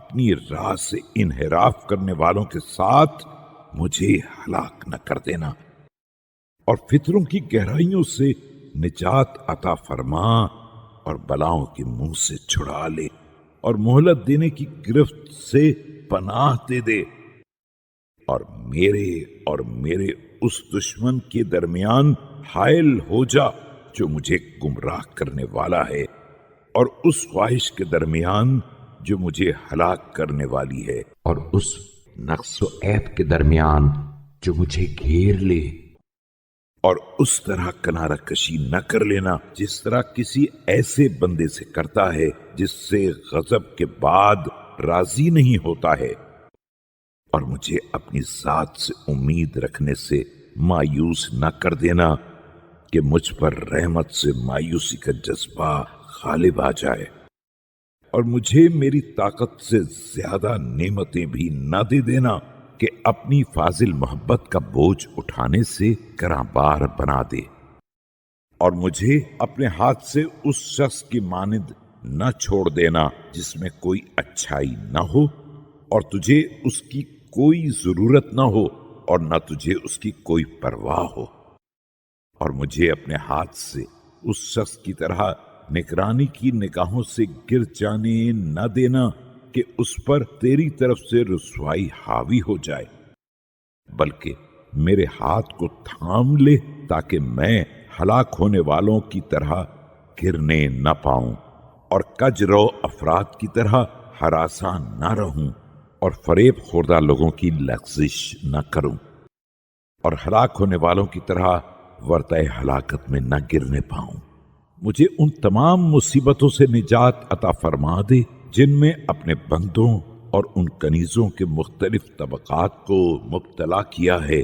اپنی راہ سے انحراف کرنے والوں کے ساتھ مجھے ہلاک نہ کر دینا، اور فطروں کی گہرائیوں سے نجات عطا فرما اور بلاؤں کے منہ سے چھڑا لے اور مہلت دینے کی گرفت سے پناہ دے دے، اور میرے اس دشمن کے درمیان حائل ہو جا جو مجھے گمراہ کرنے والا ہے، اور اس خواہش کے درمیان جو مجھے ہلاک کرنے والی ہے، اور اس نقص و عیب کے درمیان جو مجھے گھیر لے، اور اس طرح کنارہ کشی نہ کر لینا جس طرح کسی ایسے بندے سے کرتا ہے جس سے غضب کے بعد راضی نہیں ہوتا ہے، اور مجھے اپنی ذات سے امید رکھنے سے مایوس نہ کر دینا کہ مجھ پر رحمت سے مایوسی کا جذبہ غالب آ جائے، اور مجھے میری طاقت سے زیادہ نعمتیں بھی نہ دے دینا کہ اپنی فاضل محبت کا بوجھ اٹھانے سے گراں بار بنا دے، اور مجھے اپنے ہاتھ سے اس شخص کی مانند نہ چھوڑ دینا جس میں کوئی اچھائی نہ ہو اور تجھے اس کی کوئی ضرورت نہ ہو اور نہ تجھے اس کی کوئی پرواہ ہو، اور مجھے اپنے ہاتھ سے اس شخص کی طرح نگرانی کی نگاہوں سے گر جانے نہ دینا کہ اس پر تیری طرف سے رسوائی حاوی ہو جائے، بلکہ میرے ہاتھ کو تھام لے تاکہ میں ہلاک ہونے والوں کی طرح گرنے نہ پاؤں اور کج رو افراد کی طرح ہراساں نہ رہوں اور فریب خوردہ لوگوں کی لغزش نہ کروں اور ہلاک ہونے والوں کی طرح ورطہ ہلاکت میں نہ گرنے پاؤں۔ مجھے ان تمام مصیبتوں سے نجات عطا فرما دے جن میں اپنے بندوں اور ان کنیزوں کے مختلف طبقات کو مبتلا کیا ہے